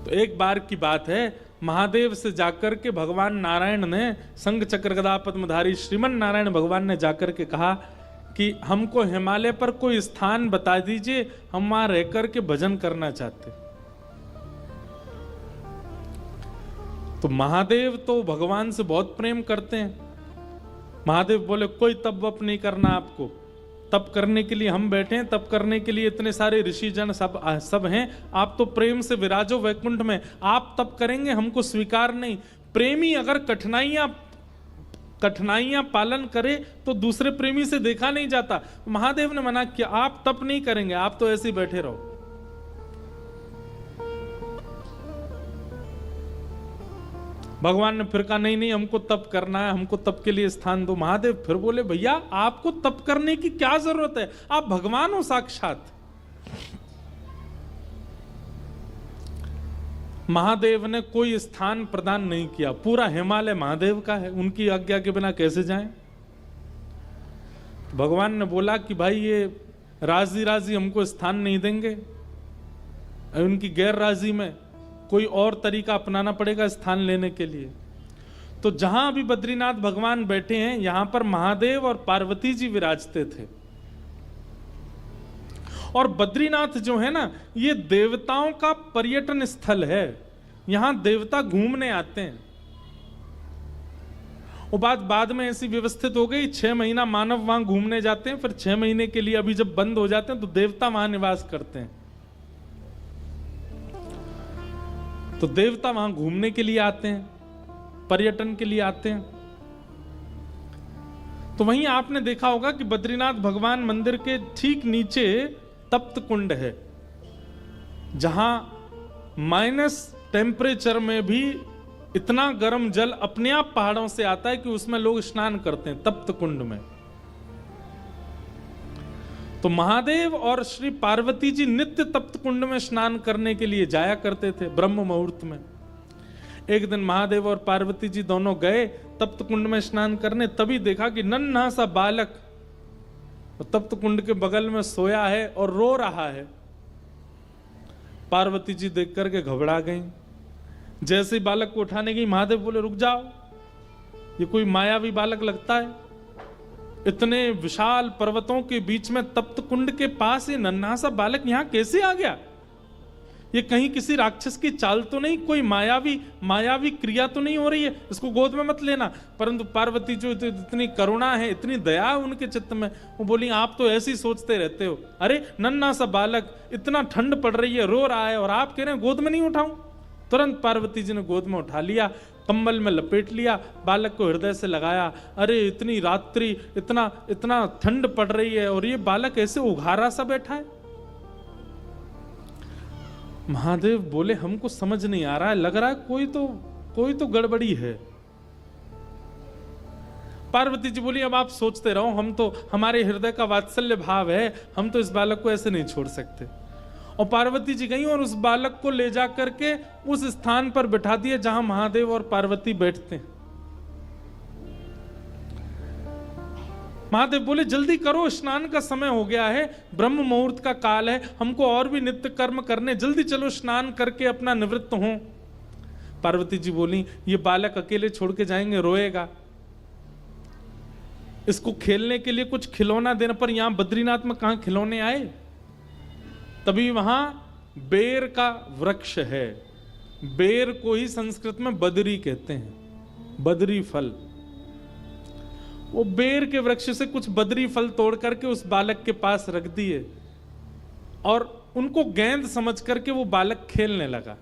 तो एक बार की बात है, महादेव से जाकर के भगवान नारायण ने, शंख चक्र गदा पद्मधारी श्रीमन नारायण भगवान ने जाकर के कहा कि हमको हिमालय पर कोई स्थान बता दीजिए, हम वहां रहकर के भजन करना चाहते। तो महादेव तो भगवान से बहुत प्रेम करते हैं। महादेव बोले कोई तप वप नहीं करना आपको, तप करने के लिए हम बैठे हैं, तप करने के लिए इतने सारे ऋषि जन सब हैं, आप तो प्रेम से विराजो वैकुंठ में, आप तप करेंगे हमको स्वीकार नहीं। प्रेमी अगर कठिनाइयां पालन करे तो दूसरे प्रेमी से देखा नहीं जाता। महादेव ने मना किया, आप तप नहीं करेंगे, आप तो ऐसे ही बैठे रहो। भगवान ने फिर कहा नहीं नहीं, हमको तप करना है, हमको तप के लिए स्थान दो। महादेव फिर बोले भैया आपको तप करने की क्या जरूरत है, आप भगवान हो साक्षात। महादेव ने कोई स्थान प्रदान नहीं किया, पूरा हिमालय महादेव का है, उनकी आज्ञा के बिना कैसे जाएं। भगवान ने बोला कि भाई ये राजी राजी हमको स्थान नहीं देंगे, उनकी गैर राजी में कोई और तरीका अपनाना पड़ेगा स्थान लेने के लिए। तो जहां अभी बद्रीनाथ भगवान बैठे हैं, यहां पर महादेव और पार्वती जी विराजते थे। और बद्रीनाथ जो है ना, ये देवताओं का पर्यटन स्थल है, यहां देवता घूमने आते हैं। वो बात बाद में ऐसी व्यवस्थित हो गई, 6 महीना मानव वहां घूमने जाते हैं, फिर 6 महीने के लिए अभी जब बंद हो जाते हैं तो देवता वहां निवास करते हैं। तो देवता वहां घूमने के लिए आते हैं, पर्यटन के लिए आते हैं। तो वहीं आपने देखा होगा कि बद्रीनाथ भगवान मंदिर के ठीक नीचे तप्त कुंड है, जहां माइनस टेम्परेचर में भी इतना गर्म जल अपने आप पहाड़ों से आता है कि उसमें लोग स्नान करते हैं तप्त कुंड में। तो महादेव और श्री पार्वती जी नित्य तप्त कुंड में स्नान करने के लिए जाया करते थे ब्रह्म मुहूर्त में। एक दिन महादेव और पार्वती जी दोनों गए तप्त कुंड में स्नान करने, तभी देखा कि नन्हा सा बालक तप्त कुंड के बगल में सोया है और रो रहा है। पार्वती जी देख करके घबरा गई। जैसे ही बालक को उठाने गई, महादेव बोले रुक जाओ, ये कोई मायावी बालक लगता है, इतने विशाल पर्वतों के बीच में तप्त कुंड के पास ये नन्हा सा बालक यहां कैसे आ गया? ये कहीं किसी राक्षस की चाल तो नहीं, कोई मायावी क्रिया तो नहीं हो रही है, इसको गोद में मत लेना। परंतु पार्वती जो इतनी करुणा है, इतनी दया है उनके चित्त में, वो बोली आप तो ऐसे ही सोचते रहते हो, अरे नन्हा सा बालक, इतना ठंड पड़ रही है, रो रहा है और आप कह रहे हैं गोद में नहीं उठाऊं। तुरंत पार्वती जी ने गोद में उठा लिया, कंबल में लपेट लिया, बालक को हृदय से लगाया। अरे इतनी रात्रि, इतना ठंड पड़ रही है और ये बालक ऐसे उघारा सा बैठा है। महादेव बोले हमको समझ नहीं आ रहा है, लग रहा है कोई तो गड़बड़ी है। पार्वती जी बोली अब आप सोचते रहो, हम तो, हमारे हृदय का वात्सल्य भाव है, हम तो इस बालक को ऐसे नहीं छोड़ सकते। और पार्वती जी गई और उस बालक को ले जा करके उस स्थान पर बिठा दिया जहां महादेव और पार्वती बैठते हैं। महादेव बोले जल्दी करो, स्नान का समय हो गया है, ब्रह्म मुहूर्त का काल है, हमको और भी नित्य कर्म करने, जल्दी चलो स्नान करके अपना निवृत्त हो। पार्वती जी बोली ये बालक अकेले छोड़ के जाएंगे, रोएगा, इसको खेलने के लिए कुछ खिलौना देने पर, यहां बद्रीनाथ में कहां खिलौने आए। तभी वहां बेर का वृक्ष है, बेर को ही संस्कृत में बदरी कहते हैं, बदरी फल। वो बेर के वृक्ष से कुछ बदरी फल तोड़ करके उस बालक के पास रख दिए और उनको गेंद समझ करके वो बालक खेलने लगा।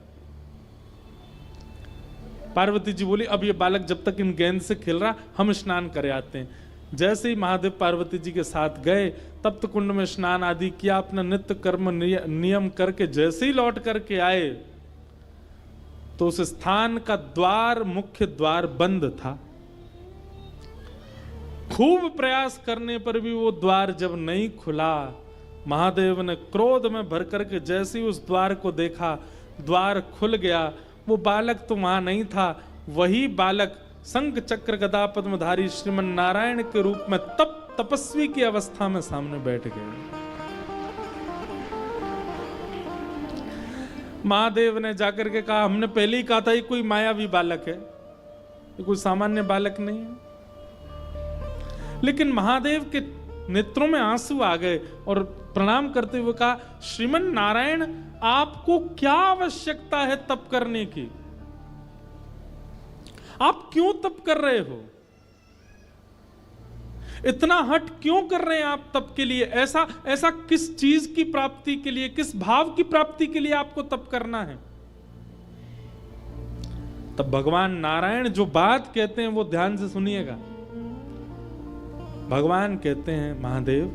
पार्वती जी बोली अब ये बालक जब तक इन गेंद से खेल रहा, हम स्नान करे आते हैं। जैसे ही महादेव पार्वती जी के साथ गए, तप्त कुंड में स्नान आदि किया, अपना नित्य कर्म नियम करके जैसे ही लौट करके आए तो उस स्थान का द्वार, मुख्य द्वार बंद था। खूब प्रयास करने पर भी वो द्वार जब नहीं खुला, महादेव ने क्रोध में भर करके जैसे ही उस द्वार को देखा, द्वार खुल गया। वो बालक तो वहां नहीं था, वही बालक शंख चक्र गदा पद्मधारी श्रीमन नारायण के रूप में तपस्वी की अवस्था में सामने बैठ गए। महादेव ने जाकर के कहा, हमने पहले ही कहा था ये कोई मायावी बालक है, ये कोई सामान्य बालक नहीं है। लेकिन महादेव के नेत्रों में आंसू आ गए और प्रणाम करते हुए कहा, श्रीमन नारायण आपको क्या आवश्यकता है तप करने की? आप क्यों तप कर रहे हो? इतना हट क्यों कर रहे हैं आप तप के लिए? ऐसा किस चीज की प्राप्ति के लिए, किस भाव की प्राप्ति के लिए आपको तप करना है? तब भगवान नारायण जो बात कहते हैं वो ध्यान से सुनिएगा। भगवान कहते हैं, महादेव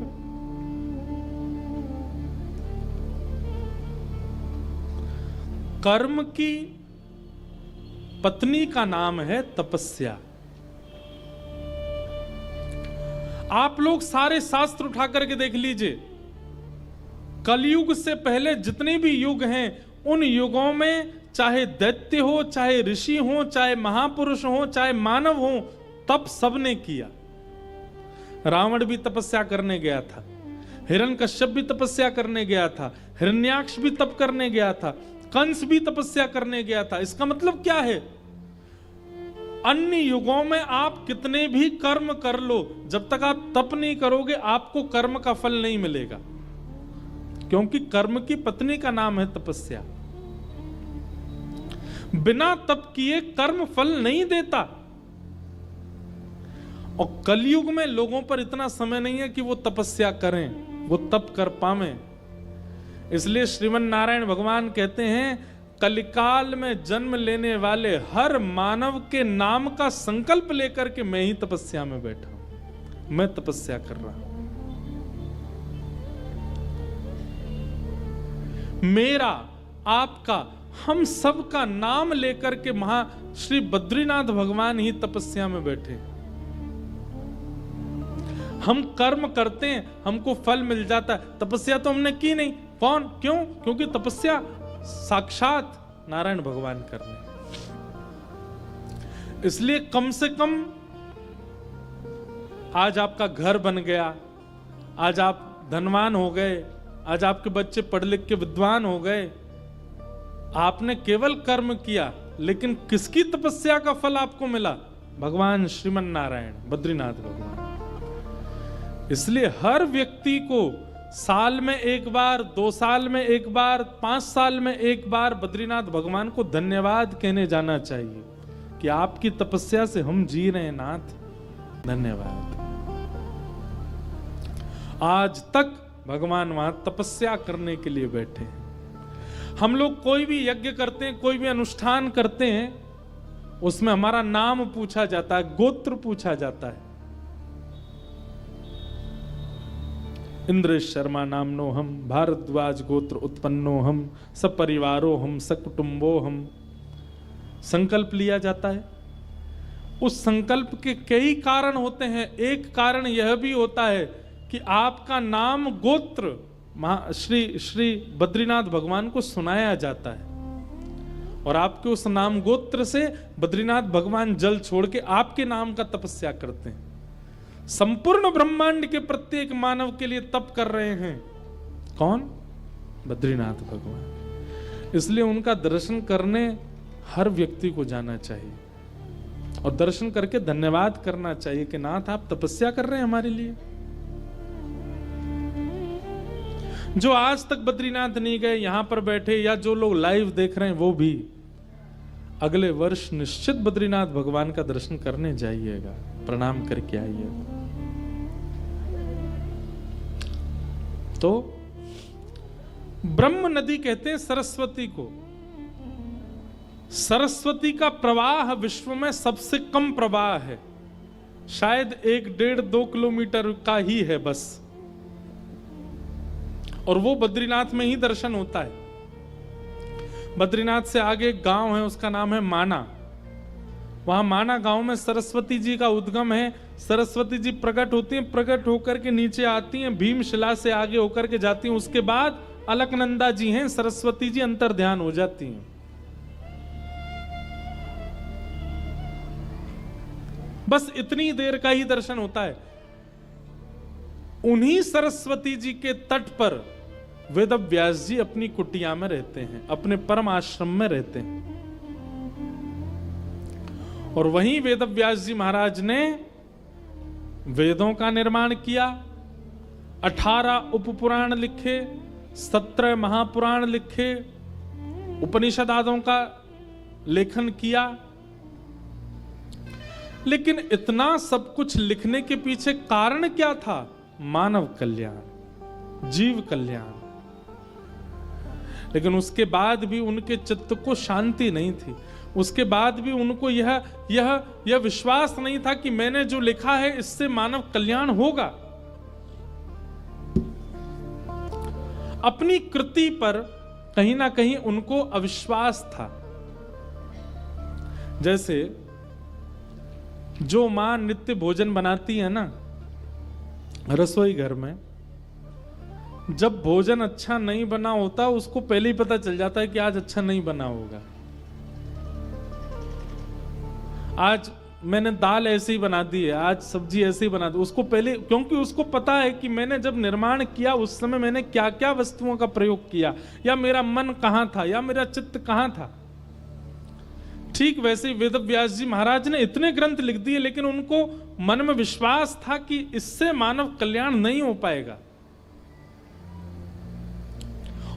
कर्म की पत्नी का नाम है तपस्या। आप लोग सारे शास्त्र उठा करके देख लीजिए, कलयुग से पहले जितने भी युग हैं उन युगों में चाहे दैत्य हो, चाहे ऋषि हो, चाहे महापुरुष हो, चाहे मानव हो, तप सबने किया। रावण भी तपस्या करने गया था, हिरण्यकश्यप भी तपस्या करने गया था, हिरण्याक्ष भी तप करने गया था, कंस भी तपस्या करने गया था। इसका मतलब क्या है? अन्य युगों में आप कितने भी कर्म कर लो, जब तक आप तप नहीं करोगे आपको कर्म का फल नहीं मिलेगा, क्योंकि कर्म की पत्नी का नाम है तपस्या। बिना तप किए कर्म फल नहीं देता। और कलयुग में लोगों पर इतना समय नहीं है कि वो तपस्या करें, वो तप कर पावें। इसलिए श्रीमन नारायण भगवान कहते हैं, कलिकाल में जन्म लेने वाले हर मानव के नाम का संकल्प लेकर के मैं ही तपस्या में बैठा हूं, मैं तपस्या कर रहा हूं। मेरा, आपका, हम सब का नाम लेकर के श्री बद्रीनाथ भगवान ही तपस्या में बैठे। हम कर्म करते हैं, हमको फल मिल जाता है। तपस्या तो हमने की नहीं। कौन? क्यों? क्योंकि तपस्या साक्षात नारायण भगवान कर रहे हैं। इसलिए कम से कम आज आपका घर बन गया, आज आप धनवान हो गए, आज आपके बच्चे पढ़ लिख के विद्वान हो गए, आपने केवल कर्म किया, लेकिन किसकी तपस्या का फल आपको मिला? भगवान श्रीमन नारायण बद्रीनाथ भगवान। इसलिए हर व्यक्ति को साल में एक बार, 2 साल में एक बार, 5 साल में एक बार बद्रीनाथ भगवान को धन्यवाद कहने जाना चाहिए कि आपकी तपस्या से हम जी रहे हैं नाथ, धन्यवाद। आज तक भगवान वहां तपस्या करने के लिए बैठे हैं। हम लोग कोई भी यज्ञ करते हैं, कोई भी अनुष्ठान करते हैं, उसमें हमारा नाम पूछा जाता है, गोत्र पूछा जाता है। इंद्रेश शर्मा नामनो हम, भारद्वाज गोत्र उत्पन्नो हम, सपरिवारो हम, सकुटुंबो हम, संकल्प लिया जाता है। उस संकल्प के कई कारण होते हैं। एक कारण यह भी होता है कि आपका नाम गोत्र श्री बद्रीनाथ भगवान को सुनाया जाता है, और आपके उस नाम गोत्र से बद्रीनाथ भगवान जल छोड़ के आपके नाम का तपस्या करते हैं। संपूर्ण ब्रह्मांड के प्रत्येक मानव के लिए तप कर रहे हैं। कौन? बद्रीनाथ भगवान। इसलिए उनका दर्शन करने हर व्यक्ति को जाना चाहिए और दर्शन करके धन्यवाद करना चाहिए कि नाथ आप तपस्या कर रहे हैं हमारे लिए। जो आज तक बद्रीनाथ नहीं गए, यहां पर बैठे या जो लोग लाइव देख रहे हैं, वो भी अगले वर्ष निश्चित बद्रीनाथ भगवान का दर्शन करने जाइएगा, प्रणाम करके आइएगा। तो ब्रह्म नदी कहते हैं सरस्वती को। सरस्वती का प्रवाह विश्व में सबसे कम प्रवाह है, शायद 1-1.5-2 किलोमीटर का ही है बस, और वो बद्रीनाथ में ही दर्शन होता है। बद्रीनाथ से आगे एक गांव है, उसका नाम है माना। वहां माना गांव में सरस्वती जी का उद्गम है। सरस्वती जी प्रकट होती हैं, प्रकट होकर के नीचे आती हैं, भीमशिला से आगे होकर के जाती हैं। उसके बाद अलकनंदा जी हैं, सरस्वती जी अंतर ध्यान हो जाती हैं। बस इतनी देर का ही दर्शन होता है। उन्हीं सरस्वती जी के तट पर वेद व्यास जी अपनी कुटिया में रहते हैं, अपने परम आश्रम में रहते हैं, और वहीं वेद व्यास जी महाराज ने वेदों का निर्माण किया, 18 उपपुराण लिखे, 17 महापुराण लिखे, उपनिषद आदों का लेखन किया। लेकिन इतना सब कुछ लिखने के पीछे कारण क्या था? मानव कल्याण, जीव कल्याण। लेकिन उसके बाद भी उनके चित्त को शांति नहीं थी, उसके बाद भी उनको यह विश्वास नहीं था कि मैंने जो लिखा है इससे मानव कल्याण होगा। अपनी कृति पर कहीं ना कहीं उनको अविश्वास था। जैसे जो मां नित्य भोजन बनाती है ना रसोई घर में, जब भोजन अच्छा नहीं बना होता उसको पहले ही पता चल जाता है कि आज अच्छा नहीं बना होगा। आज मैंने दाल ऐसे ही बना दी है, आज सब्जी ऐसे ही बना दी, उसको पहले, क्योंकि उसको पता है कि मैंने जब निर्माण किया उस समय मैंने क्या क्या वस्तुओं का प्रयोग किया, या मेरा मन कहां था, या मेरा चित्त कहां था। ठीक वैसे ही वेद व्यास जी महाराज ने इतने ग्रंथ लिख दिए, लेकिन उनको मन में विश्वास था कि इससे मानव कल्याण नहीं हो पाएगा,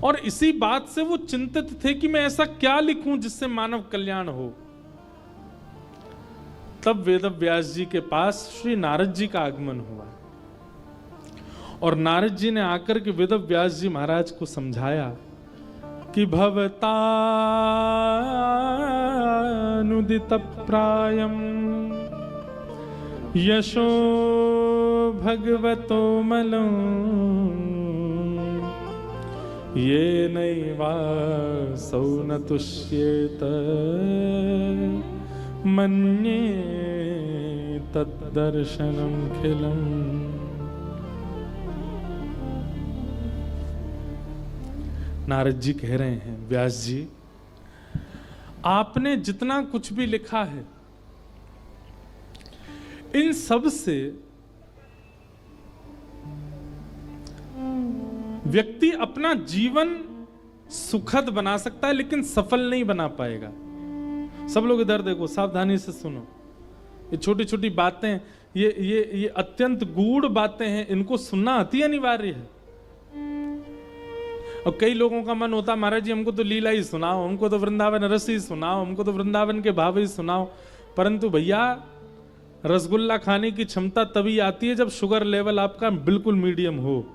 और इसी बात से वो चिंतित थे कि मैं ऐसा क्या लिखूं जिससे मानव कल्याण हो। तब वेद व्यास जी के पास श्री नारद जी का आगमन हुआ, और नारद जी ने आकर के वेद व्यास जी महाराज को समझाया कि भवतानुदित प्रायम यशो भगवतो मलं ये नैवासौ न तुष्येत मन्ये तद्दर्शनम खिलम। नारद जी कह रहे हैं, व्यास जी आपने जितना कुछ भी लिखा है इन सब से व्यक्ति अपना जीवन सुखद बना सकता है, लेकिन सफल नहीं बना पाएगा। सब लोग इधर देखो, सावधानी से सुनो। ये छोटी छोटी बातें, ये अत्यंत गूढ़ बातें हैं, इनको सुनना अति अनिवार्य है। और कई लोगों का मन होता, महाराज जी हमको तो लीला ही सुनाओ, हमको तो वृंदावन रस ही सुनाओ, हमको तो वृंदावन के भाव ही सुनाओ। परंतु भैया, रसगुल्ला खाने की क्षमता तभी आती है जब शुगर लेवल आपका बिल्कुल मीडियम हो,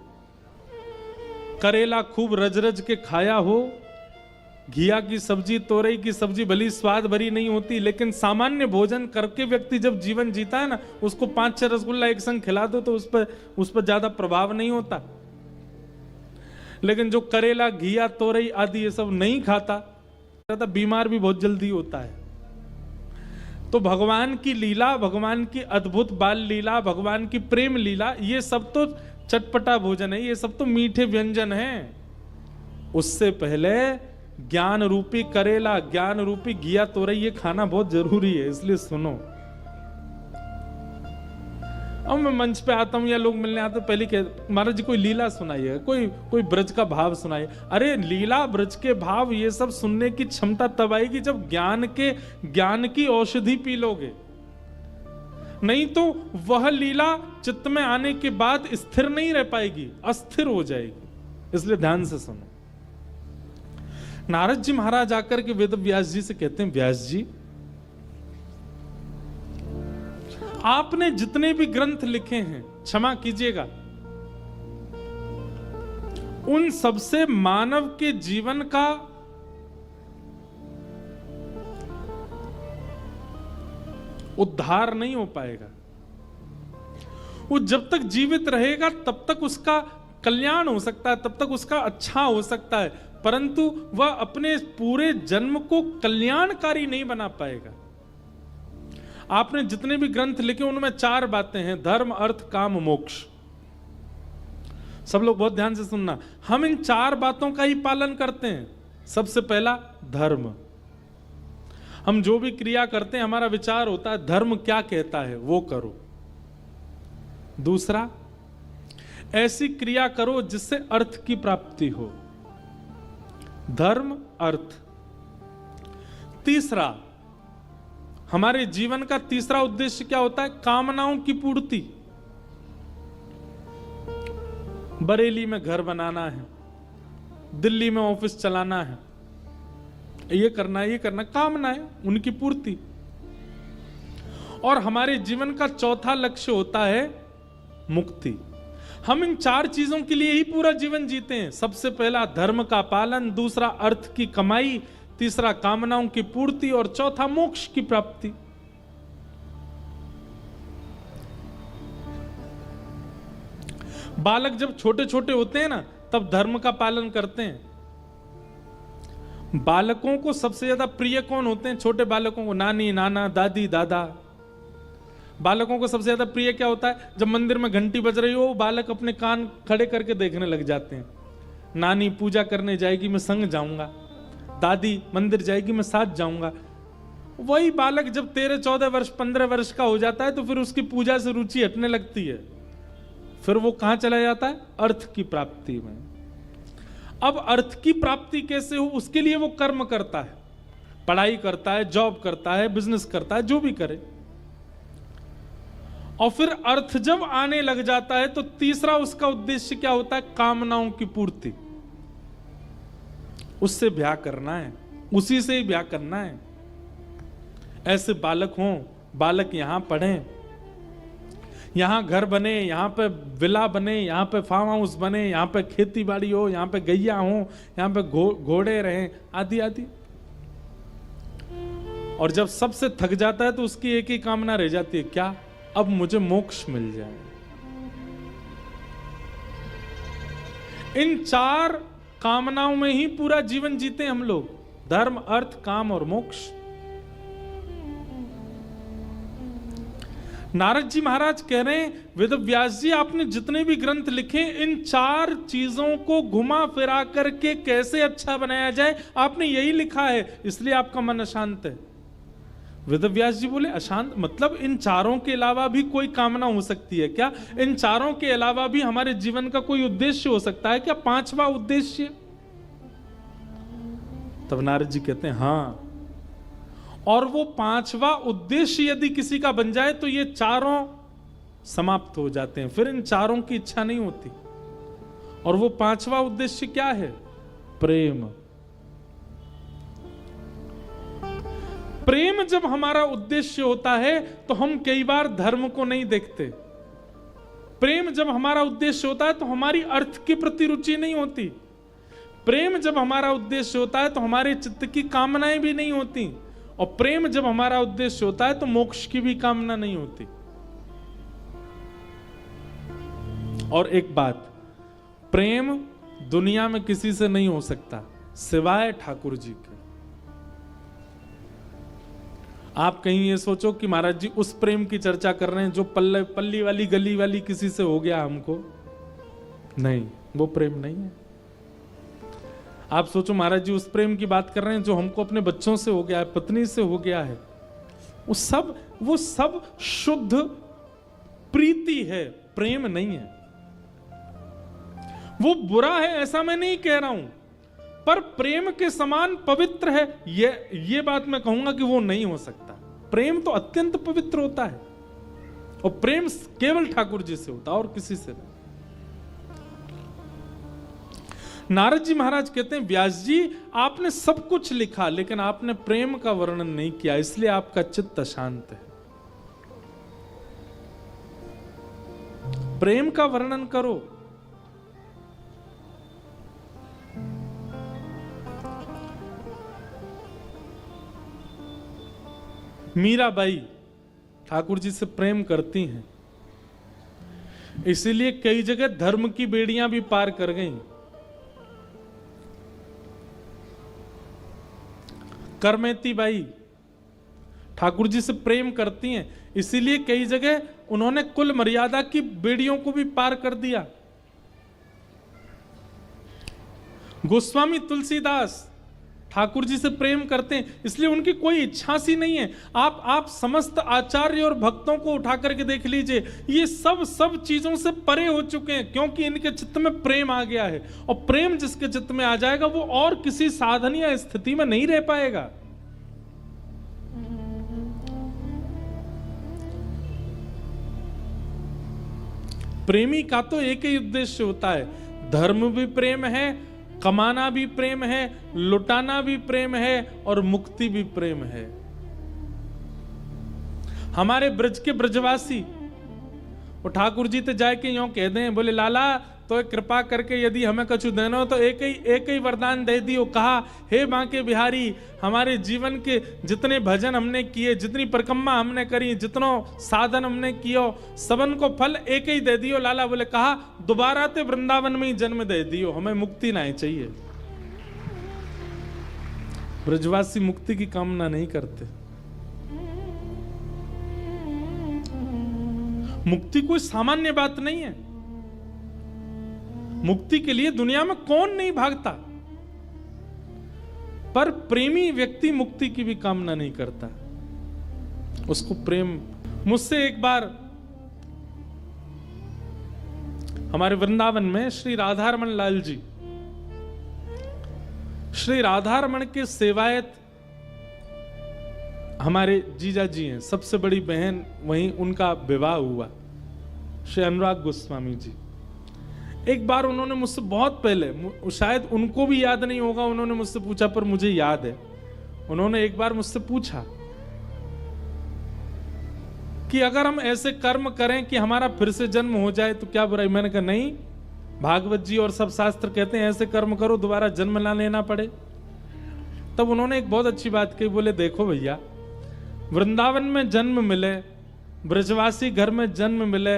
करेला खूब रज रज के खाया हो, घिया की सब्जी, तोरई की सब्जी भली स्वाद भरी नहीं होती, लेकिन सामान्य भोजन करके व्यक्ति जब जीवन जीता है ना, उसको 5-6 रसगुल्ला एक संग खिला दो तो उस पर ज्यादा प्रभाव नहीं होता। लेकिन जो करेला, घिया, तोरई आदि ये सब नहीं खाता, बीमार भी बहुत जल्दी होता है। तो भगवान की लीला, भगवान की अद्भुत बाल लीला, भगवान की प्रेम लीला, ये सब तो चटपटा भोजन है, ये सब तो मीठे व्यंजन हैं। उससे पहले ज्ञान रूपी करेला, ज्ञान रूपी घिया, तोरई ये खाना बहुत जरूरी है। इसलिए सुनो, अब मैं मंच पे आता हूं या लोग मिलने आते, पहले कहते महाराज जी कोई लीला सुनाइए, कोई ब्रज का भाव सुनाइए। अरे लीला, ब्रज के भाव ये सब सुनने की क्षमता तब आएगी जब ज्ञान की औषधि पी लोगे। नहीं तो वह लीला चित्त में आने के बाद स्थिर नहीं रह पाएगी, अस्थिर हो जाएगी। इसलिए ध्यान से सुनो। नारद जी महाराज आकर के वेद व्यास जी से कहते हैं, व्यास जी आपने जितने भी ग्रंथ लिखे हैं, क्षमा कीजिएगा, उन सबसे मानव के जीवन का उद्धार नहीं हो पाएगा। वो जब तक जीवित रहेगा तब तक उसका कल्याण हो सकता है, तब तक उसका अच्छा हो सकता है, परंतु वह अपने पूरे जन्म को कल्याणकारी नहीं बना पाएगा। आपने जितने भी ग्रंथ लिखे उनमें 4 बातें हैं, धर्म, अर्थ, काम, मोक्ष। सब लोग बहुत ध्यान से सुनना। हम इन 4 बातों का ही पालन करते हैं। सबसे पहला धर्म, हम जो भी क्रिया करते हैं हमारा विचार होता है धर्म क्या कहता है वो करो। दूसरा ऐसी क्रिया करो जिससे अर्थ की प्राप्ति हो। धर्म, अर्थ। तीसरा, हमारे जीवन का तीसरा उद्देश्य क्या होता है? कामनाओं की पूर्ति। बरेली में घर बनाना है, दिल्ली में ऑफिस चलाना है, ये करना, कामना है, उनकी पूर्ति। और हमारे जीवन का चौथा लक्ष्य होता है मुक्ति। हम इन चार चीजों के लिए ही पूरा जीवन जीते हैं। सबसे पहला धर्म का पालन, दूसरा अर्थ की कमाई, तीसरा कामनाओं की पूर्ति और चौथा मोक्ष की प्राप्ति। बालक जब छोटे छोटे होते हैं ना, तब धर्म का पालन करते हैं। बालकों को सबसे ज्यादा प्रिय कौन होते हैं? छोटे बालकों को नानी, नाना, दादी, दादा। बालकों को सबसे ज्यादा प्रिय क्या होता है? जब मंदिर में घंटी बज रही हो, बालक अपने कान खड़े करके देखने लग जाते हैं। नानी पूजा करने जाएगी, मैं संग जाऊंगा। दादी मंदिर जाएगी, मैं साथ जाऊंगा। वही बालक जब 13, 14 वर्ष, 15 वर्ष का हो जाता है, तो फिर उसकी पूजा से रुचि हटने लगती है। फिर वो कहां चला जाता है? अर्थ की प्राप्ति में। अब अर्थ की प्राप्ति कैसे हो, उसके लिए वो कर्म करता है, पढ़ाई करता है, जॉब करता है, बिजनेस करता है, जो भी करे। और फिर अर्थ जब आने लग जाता है, तो तीसरा उसका उद्देश्य क्या होता है? कामनाओं की पूर्ति। उससे ब्याह करना है, उसी से ही ब्याह करना है। ऐसे बालक हों, बालक यहां पढ़ें, यहां घर बने, यहां पे विला बने, यहां पे फार्म हाउस बने, यहां पे खेती बाड़ी हो, यहां पे गैया हो, यहां पे घोड़े रहें, आदि आदि। और जब सबसे थक जाता है, तो उसकी एक ही कामना रह जाती है, क्या? अब मुझे मोक्ष मिल जाए। इन चार कामनाओं में ही पूरा जीवन जीते हम लोग। धर्म, अर्थ, काम और मोक्ष। नारद जी महाराज कह रहे हैं, वेदव्यास जी आपने जितने भी ग्रंथ लिखे, इन चार चीजों को घुमा फिरा करके कैसे अच्छा बनाया जाए, आपने यही लिखा है, इसलिए आपका मन अशांत है। वेदव्यास जी बोले, अशांत मतलब इन चारों के अलावा भी कोई कामना हो सकती है क्या? इन चारों के अलावा भी हमारे जीवन का कोई उद्देश्य हो सकता है क्या? पांचवा उद्देश्य? तब नारद जी कहते हैं, हाँ। और वो पांचवा उद्देश्य यदि किसी का बन जाए, तो ये चारों समाप्त हो जाते हैं, फिर इन चारों की इच्छा नहीं होती। और वो पांचवा उद्देश्य क्या है? प्रेम। प्रेम जब हमारा उद्देश्य होता है, तो हम कई बार धर्म को नहीं देखते। प्रेम जब हमारा उद्देश्य होता है, तो हमारी अर्थ के प्रति रुचि नहीं होती। प्रेम जब हमारा उद्देश्य होता है, तो हमारे चित्त की कामनाएं भी नहीं होती। और प्रेम जब हमारा उद्देश्य होता है, तो मोक्ष की भी कामना नहीं होती। और एक बात, प्रेम दुनिया में किसी से नहीं हो सकता सिवाय ठाकुर जी के। आप कहीं ये सोचो कि महाराज जी उस प्रेम की चर्चा कर रहे हैं जो पल्ली वाली गली वाली किसी से हो गया हमको, नहीं, वो प्रेम नहीं है। आप सोचो महाराज जी उस प्रेम की बात कर रहे हैं जो हमको अपने बच्चों से हो गया है, पत्नी से हो गया है, वो सब शुद्ध प्रीति है, प्रेम नहीं है। वो बुरा है ऐसा मैं नहीं कह रहा हूं, पर प्रेम के समान पवित्र है, ये बात मैं कहूंगा कि वो नहीं हो सकता। प्रेम तो अत्यंत पवित्र होता है, और प्रेम केवल ठाकुर जी से होता है और किसी से नहीं। नारद जी महाराज कहते हैं, व्यास जी आपने सब कुछ लिखा, लेकिन आपने प्रेम का वर्णन नहीं किया, इसलिए आपका चित्त अशांत है। प्रेम का वर्णन करो। मीराबाई ठाकुर जी से प्रेम करती हैं, इसीलिए कई जगह धर्म की बेड़ियां भी पार कर गईं। करमेती बाई ठाकुर जी से प्रेम करती हैं, इसीलिए कई जगह उन्होंने कुल मर्यादा की बेड़ियों को भी पार कर दिया। गोस्वामी तुलसीदास ठाकुर जी से प्रेम करते हैं, इसलिए उनकी कोई इच्छा सी नहीं है। आप समस्त आचार्य और भक्तों को उठा करके देख लीजिए, ये सब चीजों से परे हो चुके हैं, क्योंकि इनके चित्त में प्रेम आ गया है। और प्रेम जिसके चित्त में आ जाएगा वो और किसी साधन या स्थिति में नहीं रह पाएगा। प्रेमी का तो एक ही उद्देश्य होता है, धर्म भी प्रेम है, कमाना भी प्रेम है, लुटाना भी प्रेम है, और मुक्ति भी प्रेम है। हमारे ब्रज के ब्रजवासी वो ठाकुर जी ते जाके यूं कह दें, बोले लाला तो कृपा करके यदि हमें कछु देना हो तो एक ही वरदान दे दियो। कहा, हे बांके बिहारी, हमारे जीवन के जितने भजन हमने किए, जितनी परिक्रमा हमने करी, जितनो साधन हमने कियो, सबन को फल एक ही दे दियो लाला। बोले कहा, दोबारा ते वृंदावन में ही जन्म दे दियो, हमें मुक्ति नहीं चाहिए। ब्रजवासी मुक्ति की कामना नहीं करते। मुक्ति कोई सामान्य बात नहीं है। मुक्ति के लिए दुनिया में कौन नहीं भागता, पर प्रेमी व्यक्ति मुक्ति की भी कामना नहीं करता। उसको प्रेम। मुझसे एक बार हमारे वृंदावन में श्री राधारमण लाल जी, श्री राधारमण के सेवायत हमारे जीजा जी हैं, सबसे बड़ी बहन, वहीं उनका विवाह हुआ, श्री अनुराग गोस्वामी जी। एक बार उन्होंने मुझसे बहुत पहले, शायद उनको भी याद नहीं होगा, उन्होंने मुझसे पूछा, पर मुझे याद है। उन्होंने एक बार मुझसे पूछा कि अगर हम ऐसे कर्म करें कि हमारा फिर से जन्म हो जाए तो क्या बुराई। मैंने कहा नहीं, भागवत जी और सब शास्त्र कहते हैं ऐसे कर्म करो दोबारा जन्म ना लेना पड़े। तब उन्होंने एक बहुत अच्छी बात कही, बोले देखो भैया, वृंदावन में जन्म मिले, ब्रजवासी घर में जन्म मिले,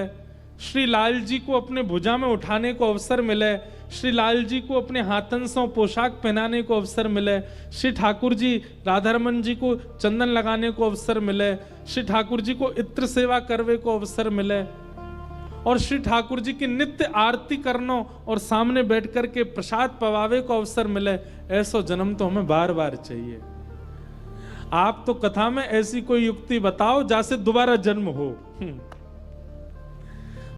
श्री लाल जी को अपने भुजा में उठाने को अवसर मिले, श्री लाल जी को अपने हाथन से पोशाक पहनाने को अवसर मिले, श्री ठाकुर जी राधारमण जी को चंदन लगाने को अवसर मिले, श्री ठाकुर जी को इत्र सेवा करवे को अवसर मिले, और श्री ठाकुर जी की नित्य आरती करनो और सामने बैठ कर के प्रसाद पवावे को अवसर मिले। ऐसा जन्म तो हमें बार बार चाहिए। आप तो कथा में ऐसी कोई युक्ति बताओ जैसे दोबारा जन्म हो।